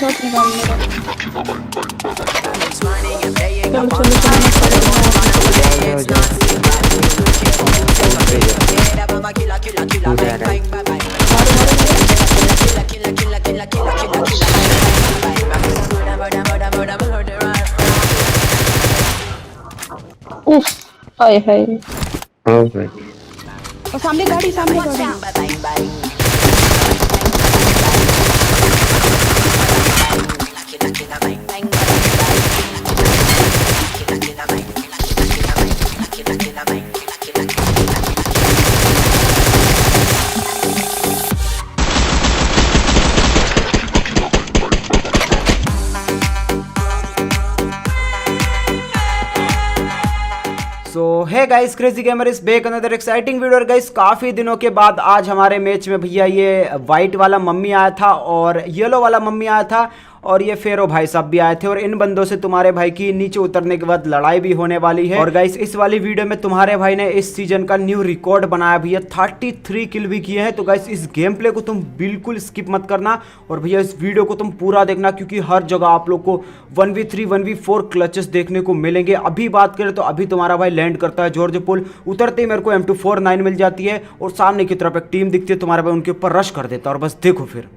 Shot निकालने का। चलो चलो उफ, हाय हाय। और सामने गाड़ी, सामने गाड़ी। सो है guys, crazy gamer is back another exciting video. Guys काफ़ी दिनों के बाद आज हमारे मैच में भैया ये वाइट वाला मम्मी आया था और येलो वाला मम्मी आया था और ये फेरो भाई साहब भी आए थे। और इन बंदों से तुम्हारे भाई की नीचे उतरने के बाद लड़ाई भी होने वाली है। और गाइस इस वाली वीडियो में तुम्हारे भाई ने इस सीजन का न्यू रिकॉर्ड बनाया भैया, 33 किल भी किए हैं। तो गाइस इस गेम प्ले को तुम बिल्कुल स्किप मत करना और भैया इस वीडियो को तुम पूरा देखना, क्योंकि हर जगह आप लोग को 1v3 1v4 क्लचेस देखने को मिलेंगे। अभी बात करें तो अभी तुम्हारा भाई लैंड करता है जॉर्ज पुल, उतरते ही मेरे को M249 मिल जाती है और सामने की तरफ एक टीम दिखती है, तुम्हारा भाई उनके ऊपर रश कर देता है। और बस देखो फिर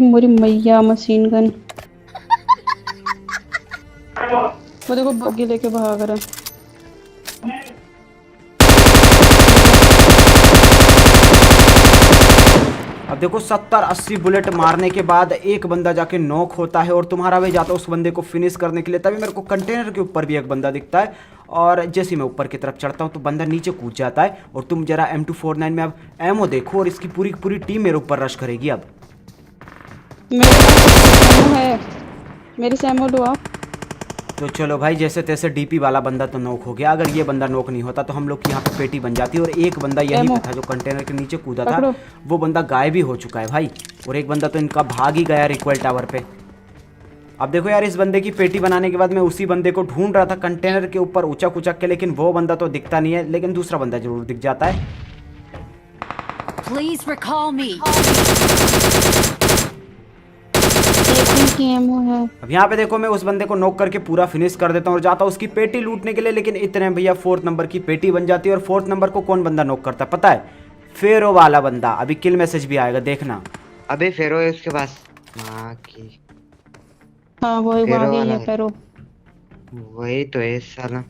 मोरी मैया मशीन गन। वो देखो बग्गी लेके भाग रहा है। अब देखो 70-80 बुलेट मारने के बाद एक बंदा जाके नॉक होता है और तुम्हारा भाई जाता है उस बंदे को फिनिश करने के लिए। तभी मेरे को कंटेनर के ऊपर भी एक बंदा दिखता है और जैसे मैं ऊपर की तरफ चढ़ता हूँ तो बंदा नीचे कूद जाता है। और तुम जरा M249 में अब एमओ देखो और इसकी पूरी पूरी टीम मेरे ऊपर रश करेगी। अब मेरे पास एमो है, मेरे से एमो लो आप। तो चलो भाई, जैसे तैसे डीपी वाला बंदा तो नॉक हो गया। अगर ये बंदा नॉक नहीं होता तो हम लोग की यहाँ पे पेटी बन जाती। और एक बंदा यही पे था जो कंटेनर के नीचे कूदा था, वो बंदा गायब ही हो चुका है भाई। और एक बंदा तो इनका भाग ही गया रिक्वेल टावर पे। अब देखो यार, इस बंदे की पेटी बनाने के बाद मैं उसी बंदे को ढूंढ रहा था कंटेनर के ऊपर ऊंचा कुचक के, लेकिन वो बंदा तो दिखता नहीं है, लेकिन दूसरा बंदा जरूर दिख जाता है। Please recall me. है। अब यहाँ पे देखो मैं उस बंदे को नॉक करके पूरा फिनिश कर देता हूँ और जाता हूँ उसकी पेटी लूटने के लिए, लेकिन इतने भैया 4th नंबर की पेटी बन जाती है। और 4th नंबर को कौन बंदा नॉक करता है पता है? फेरो वाला बंदा। अभी किल मैसेज भी आएगा, देखना। अबे फेरो है उसके पास। माँ की हाँ वही है फेरो। वही तो है साला,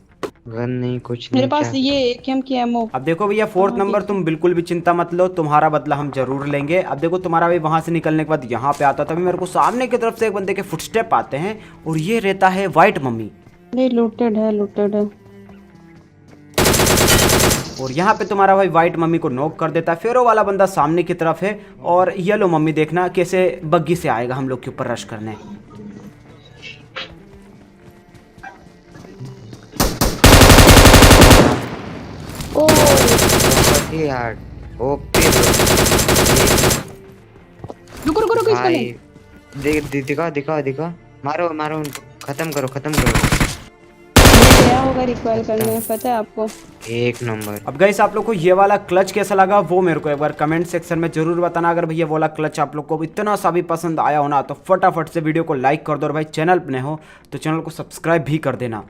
गन नहीं कुछ नहीं। मेरे पास ये एकेएम की एमो। अब देखो भैया 4th नंबर, तुम बिल्कुल भी चिंता मत लो, तुम्हारा बदला हम जरूर लेंगे। अब देखो तुम्हारा भाई वहां से निकलने के बाद यहाँ पे आता, तभी मेरे को सामने की तरफ से एक बंदे के फुटस्टेप आते हैं और ये रहता है वाइट मम्मी। नहीं लूटेड है, लूटेड है। और यहाँ पे तुम्हारा भाई वाइट मम्मी को नॉक कर देता है। फेरो वाला बंदा सामने की तरफ है और येलो मम्मी देखना कैसे बग्गी से आएगा हम लोग के ऊपर रश करने। यार ओपी रुको रुको रुको, इसको नहीं। दिखा मारो उनको, खत्म करो क्या होगा रिकॉल करने में, पता है आपको? एक नंबर। अब गाइस आप लोग को ये वाला क्लच कैसा लगा वो मेरे को एक बार कमेंट सेक्शन में जरूर बताना। अगर भैया वाला क्लच आप लोग को इतना सा भी पसंद आया हो ना तो फटाफट से वीडियो को लाइक कर दो और भाई चैनल पे नए हो तो चैनल को सब्सक्राइब भी कर देना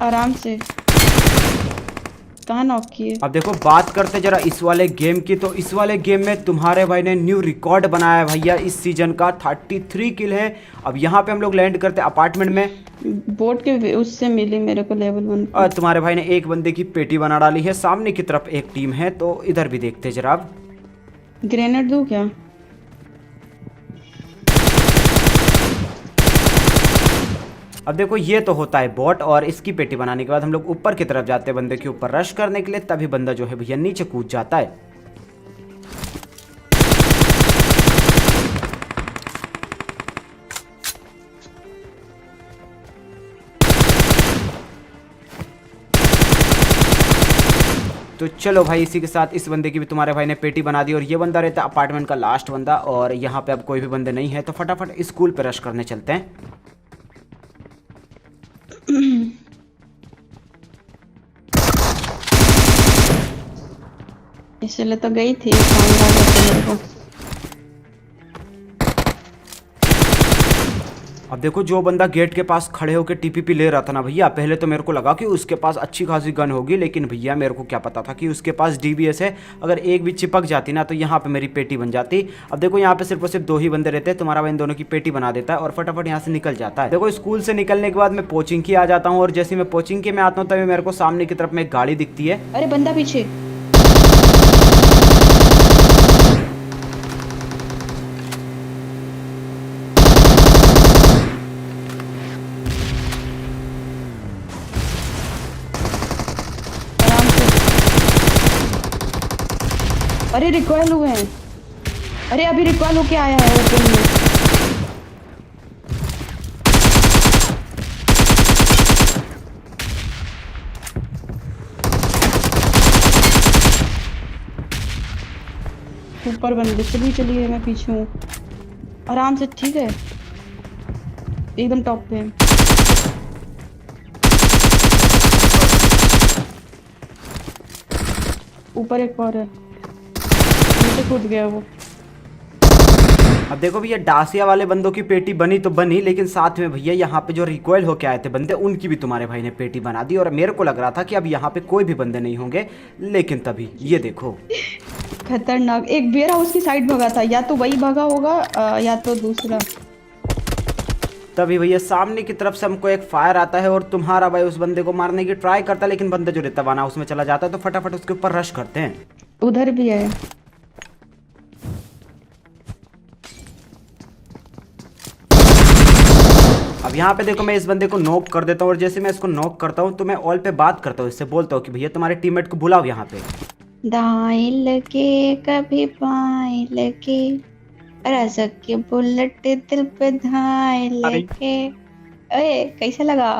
आराम से। कहाँ नॉक किए? अब देखो बात करते जरा इस वाले गेम की, तो इस वाले गेम में तुम्हारे भाई ने न्यू रिकॉर्ड बनाया है भैया इस सीजन का। 33 किल है। अब यहाँ पे हम लोग लैंड करते अपार्टमेंट में। बोट के उससे मिली मेरे को लेवल 1। और तुम्हारे भाई ने एक बंदे की पेटी बना डाली है। सामने की तरफ एक टीम है, तो इधर भी देखते जरा। अब ग्रेनेड दूं क्या? अब देखो ये तो होता है बॉट और इसकी पेटी बनाने के बाद हम लोग ऊपर की तरफ जाते हैं बंदे के ऊपर रश करने के लिए। तभी बंदा जो है भैया नीचे कूद जाता है। तो चलो भाई इसी के साथ इस बंदे की भी तुम्हारे भाई ने पेटी बना दी और ये बंदा रहता है अपार्टमेंट का लास्ट बंदा। और यहाँ पे अब कोई भी बंदे नहीं है तो फटाफट स्कूल पे रश करने चलते हैं। इसलिए तो गई थी मेरे को। अब देखो जो बंदा गेट के पास खड़े होकर टीपीपी ले रहा था ना भैया, पहले तो मेरे को लगा कि उसके पास अच्छी खासी गन होगी, लेकिन भैया मेरे को क्या पता था कि उसके पास डीबीएस है। अगर एक भी चिपक जाती ना तो यहाँ पे मेरी पेटी बन जाती। अब देखो यहाँ पे सिर्फ और सिर्फ 2 ही बंदे रहते हैं, तुम्हारा भाई इन दोनों की पेटी बना देता है और फटाफट यहाँ से निकल जाता है। देखो स्कूल से निकलने के बाद मैं कोचिंग की आ जाता हूँ, और जैसे मैं कोचिंग के में आता हूँ तभी मेरे को सामने की तरफ में एक गाड़ी दिखती है। अरे बंदा पीछे। आराम से। अरे रिकॉइल हुए हैं। अरे अभी रिकॉइल होके आया है ओपन में। ऊपर बंदे चलिए मैं पीछे हूँ। आराम से, ठीक है, एकदम टॉप पे है। ऊपर एक और है, नीचे कूद गया वो। अब देखो भैया डासिया वाले बंदों की पेटी बनी तो बनी, लेकिन साथ में भैया यहाँ पे जो रिकॉइल होके आए थे बंदे, उनकी भी तुम्हारे भाई ने पेटी बना दी। और मेरे को लग रहा था कि अब यहाँ पे कोई भी बंदे नहीं होंगे, लेकिन तभी ये देखो खतरनाक। एक वेयर हाउस की साइड भगा था, या तो वही भगा होगा या तो दूसरा। तभी भैया सामने की तरफ से हमको एक फायर आता है और तुम्हारा भाई उस बंदे को मारने की ट्राई करता है, लेकिन बंदा जो रहता बना उसमें चला जाता है, तो फटाफट उसके ऊपर रश करते हैं। उधर भी है। अब यहाँ पे देखो मैं इस बंदे को नॉक कर देता हूँ, और जैसे मैं इसको नॉक करता हूँ तो मैं ऑल पे बात करता हूँ, इससे बोलता हूँ कि भैया तुम्हारे टीममेट को बुलाओ यहाँ पे। दाएं लगे कभी बाएं लगे, रज़क के बुलेट दिल पे धाए लगे। अरे कैसा लगा?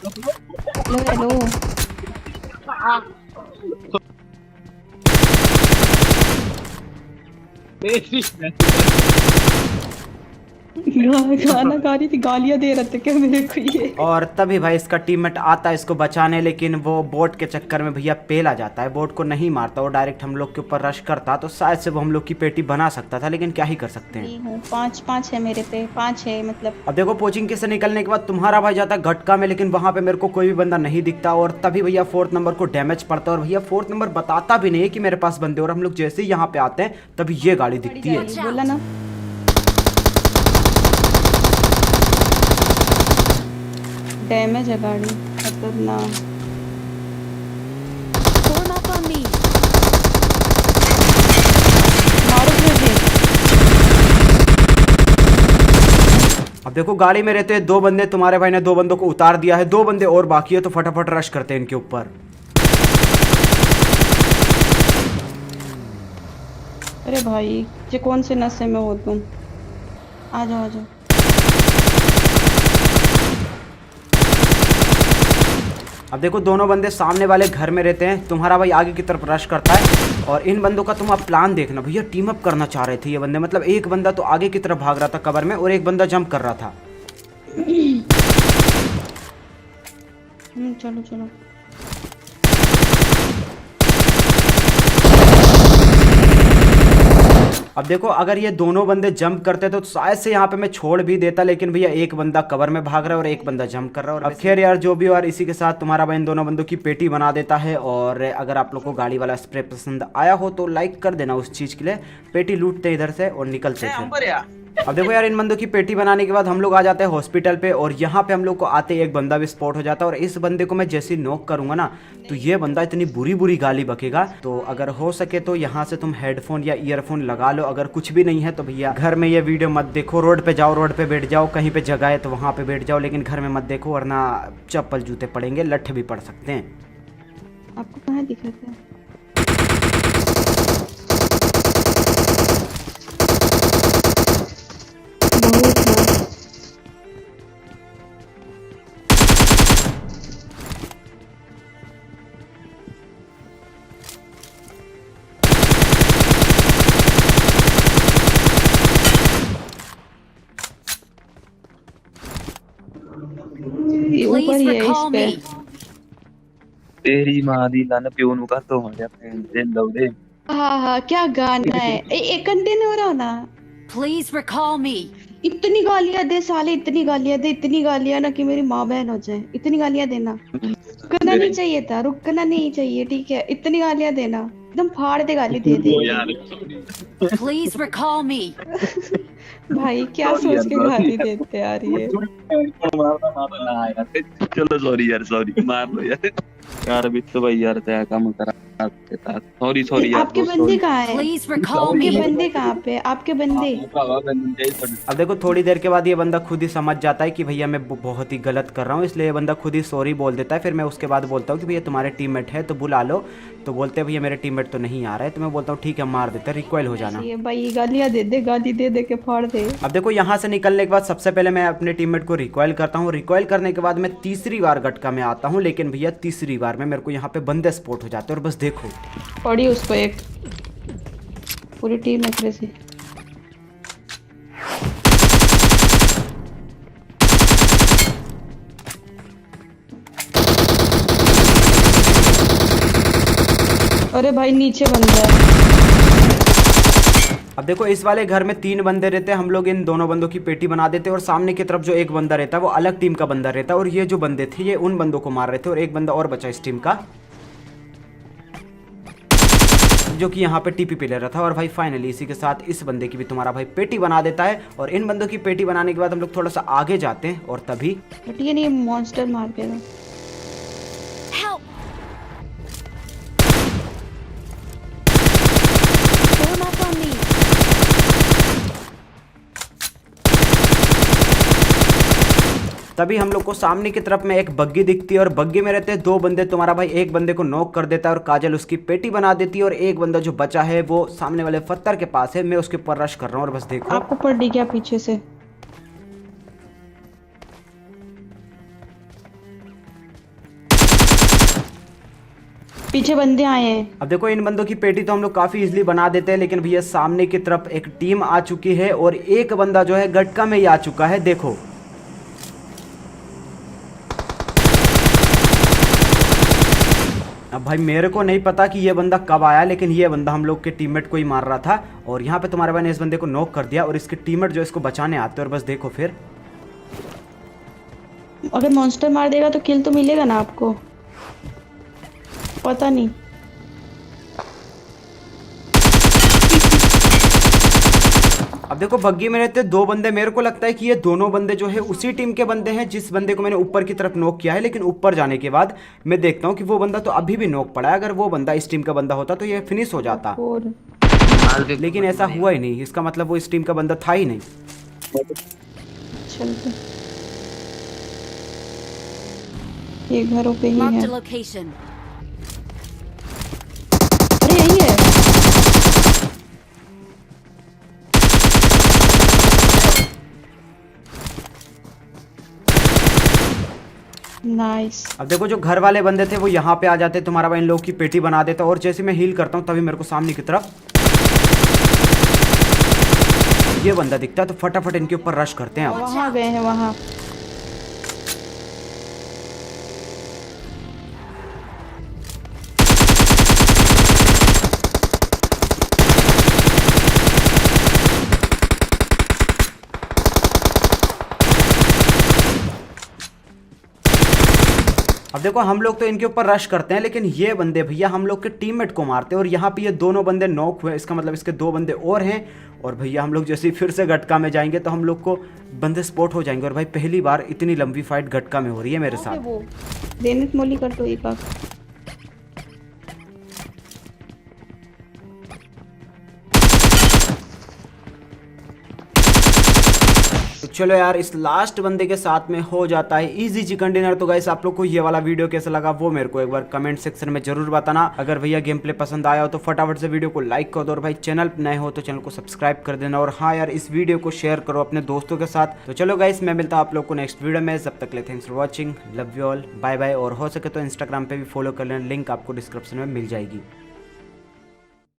हेलो। गाना गा रही थी, गालियां दे रहे थे क्या मेरे को ये? और तभी भाई इसका टीममेट आता है इसको बचाने, लेकिन वो बोट के चक्कर में भैया पेल आ जाता है। बोट को नहीं मारता, वो डायरेक्ट हम लोग के ऊपर रश करता, तो शायद से वो हम लोग की पेटी बना सकता था, लेकिन क्या ही कर सकते हैं। 5 है मेरे पे, 5 है मतलब। अब देखो कोचिंग के से निकलने के बाद तुम्हारा भाई जाता है गटका में, लेकिन वहां पे मेरे को कोई भी बंदा नहीं दिखता, और तभी भैया 4th नंबर को डैमेज पड़ता है, और भैया 4th नंबर बताता भी नहीं है कि मेरे पास बंदे। और हम लोग जैसे ही यहाँ पे आते हैं तभी ये गाड़ी दिखती है। बोला ना, डैमेज है गाड़ी, खतरनाक। मारो मुझे। अब देखो गाड़ी में रहते हैं 2 बंदे, तुम्हारे भाई ने 2 बंदों को उतार दिया है, 2 बंदे और बाकी है, तो फटाफट रश करते हैं इनके ऊपर। अरे भाई ये कौन से नशे में हो तुम? आ जाओ आ जाओ। अब देखो दोनों बंदे सामने वाले घर में रहते हैं, तुम्हारा भाई आगे की तरफ रश करता है, और इन बंदों का तुम अब प्लान देखना भैया। टीम अप करना चाह रहे थे ये बंदे, मतलब एक बंदा तो आगे की तरफ भाग रहा था कवर में, और एक बंदा जंप कर रहा था। चलो चलो। अब देखो अगर ये दोनों बंदे जंप करते तो शायद से यहाँ पे मैं छोड़ भी देता, लेकिन भैया एक बंदा कवर में भाग रहा है और एक बंदा जंप कर रहा है। और अब खैर यार जो भी, और इसी के साथ तुम्हारा भाई इन दोनों बंदों की पेटी बना देता है। और अगर आप लोग को गाड़ी वाला स्प्रे पसंद आया हो तो लाइक कर देना उस चीज़ के लिए। पेटी लूटते इधर से और निकलते फिर। अब देखो यार इन बंदों की पेटी बनाने के बाद हम लोग आ जाते हैं हॉस्पिटल पे, और यहाँ पे हम लोग को आते एक बंदा भी स्पॉट हो जाता है। और इस बंदे को मैं जैसे नॉक करूंगा ना तो ये बंदा इतनी बुरी बुरी गाली बकेगा, तो अगर हो सके तो यहाँ से तुम हेडफोन या ईयरफोन लगा लो। अगर कुछ भी नहीं है तो भैया घर में ये वीडियो मत देखो, रोड पे जाओ, रोड पे बैठ जाओ, कहीं पे जगह है तो वहाँ पे बैठ जाओ, लेकिन घर में मत देखो वरना चप्पल जूते पड़ेंगे, लठ भी पड़ सकते हैं। आपको कहाँ दिख रहा था? ऊपर ही है इस पे। तेरी मां दी लन प्यो नु कर तो हो गया दे लौड़े। हाँ हाँ, क्या गाना है। एक घंटे हो रहा हो ना। Please recall me. इतनी गालियां दे साले, इतनी गालियां दे, इतनी गालियां ना कि मेरी माँ बहन हो जाए। इतनी गालियां देना, रुकना नहीं चाहिए था, रुकना नहीं चाहिए, ठीक है। इतनी गालियां देना, एकदम फाड़ दे गाली दे दे के। Please recall me. भाई क्या सोच के गाली देते यार ये। चलो सॉरी यार, सॉरी मार लो यार। यार बिट्टू भाई यार क्या काम करा आपके साथ। सॉरी सॉरी यार, आपके बंदे कहाँ है? Please recall आपके me. बंदे कहाँ पे? आपके बंदे अब देखो थोड़ी देर के बाद ये बंदा खुद ही समझ जाता है कि भैया मैं बहुत ही गलत कर रहा हूँ, इसलिए ये बंदा खुद ही सॉरी बोल देता है। फिर मैं उसके बाद बोलता हूँ कि भैया तुम्हारे टीममेट है तो बुला लो। तो बोलते हैं भैया मेरे टीममेट तो नहीं आ रहा है। तो मैं बोलता हूँ ठीक है मार देते, रिकॉइल हो जाना। ये भाई गालियां दे दे, गाली दे दे के फाड़ दे। अब देखो यहाँ से निकलने के बाद सबसे पहले मैं अपने टीममेट को रिकॉइल करता हूँ। रिकॉइल करने के बाद मैं तीसरी बार गटका में आता हूँ, लेकिन भैया तीसरी बार में मेरे को यहाँ पे बंदे स्पॉट हो जाते हैं। और बस देखो पड़ी उसको एक, पूरी टीम एक से। अरे भाई नीचे बंदा है। अब देखो इस वाले घर में 3 बंदे रहते हैं। हम लोग इन दोनों बंदों की पेटी बना देते हैं और सामने की तरफ जो एक बंदा रहता है वो अलग टीम का बंदा रहता है। और ये जो बंदे थे ये उन बंदों को मार रहे थे और एक बंदा और बचा इस टीम का, जो कि यहाँ पे टीपी पे ले रहा था। और भाई फाइनली इसी के साथ इस बंदे की भी तुम्हारा भाई पेटी बना देता है। और इन बंदों की पेटी बनाने के बाद हम लोग थोड़ा सा आगे जाते हैं और तभी ये नहीं, मॉन्स्टर मार देगा। Help. Form up on me. तभी हम लोग को सामने की तरफ में एक बग्गी दिखती है और बग्गी में रहते हैं 2 बंदे। तुम्हारा भाई एक बंदे को नॉक कर देता है और काजल उसकी पेटी बना देती है। और एक बंदा जो बचा है वो सामने वाले पत्थर के पास है। मैं उसके ऊपर रश कर रहा हूँ और बस देखो आपको पड़ दी क्या पीछे से? पीछे बंदे आए हैं। अब देखो इन बंदों की पेटी तो हम लोग काफी इजीली बना देते हैं, लेकिन भैया सामने की तरफ एक टीम आ चुकी है और एक बंदा जो है गटका में ही आ चुका है। देखो अब भाई मेरे को नहीं पता कि ये बंदा कब आया, लेकिन ये बंदा हम लोग के टीममेट को ही मार रहा था। और यहाँ पे तुम्हारे भाई ने इस बंदे को नॉक कर दिया और इसके टीममेट जो इसको बचाने आते हैं। और बस देखो फिर अगर मॉन्स्टर मार देगा तो किल तो मिलेगा ना आपको? पता नहीं। अब देखो बग्गी में रहते 2 बंदे। मेरे को लगता है कि ये दोनों बंदे जो है उसी टीम के बंदे हैं जिस बंदे को मैंने ऊपर की तरफ नॉक किया है। लेकिन ऊपर जाने के बाद मैं देखता हूँ कि वो बंदा तो अभी भी नॉक पड़ा है। अगर वो बंदा इस टीम का बंदा होता तो ये फिनिश हो जाता, और लेकिन ऐसा हुआ ही नहीं। इसका मतलब वो इस टीम का बंदा था ही नहीं। चलते, ये घरों पे ही Marked है। a location. अरे यही है। नाइस। अब देखो जो घर वाले बंदे थे वो यहाँ पे आ जाते, तुम्हारा भाई इन लोगों की पेटी बना देता। और जैसे मैं हील करता हूँ तभी मेरे को सामने की तरफ ये बंदा दिखता है, तो फटाफट इनके ऊपर रश करते हैं। अब वहाँ गए हैं वहाँ। अब देखो हम लोग तो इनके ऊपर रश करते हैं, लेकिन ये बंदे भैया हम लोग के टीममेट को मारते हैं। और यहाँ पे ये दोनों बंदे नॉक हुए, इसका मतलब इसके 2 बंदे और हैं। और भैया हम लोग जैसे ही फिर से गटका में जाएंगे तो हम लोग को बंदे स्पॉट हो जाएंगे। और भाई पहली बार इतनी लंबी फाइट गटका में हो रही है मेरे साथ। वो देनित मोली कर दो एक आग। तो चलो यार इस लास्ट बंदे के साथ में हो जाता है इजी चिकन डिनर। तो गाइस आप लोग को ये वाला वीडियो कैसा लगा वो मेरे को एक बार कमेंट सेक्शन में जरूर बताना। अगर भैया गेम प्ले पसंद आया हो तो फटाफट से वीडियो को लाइक कर दो। और भाई चैनल नए हो तो चैनल को सब्सक्राइब कर देना। और हाँ यार इस वीडियो को शेयर करो अपने दोस्तों के साथ। तो चलो गाइस मैं मिलता हूँ आप लोग को नेक्स्ट वीडियो में। जब तक ले thanks for watching, love you all, bye bye. और हो सके तो इंस्टाग्राम पे भी फॉलो कर लेना, लिंक आपको डिस्क्रिप्शन में मिल जाएगी।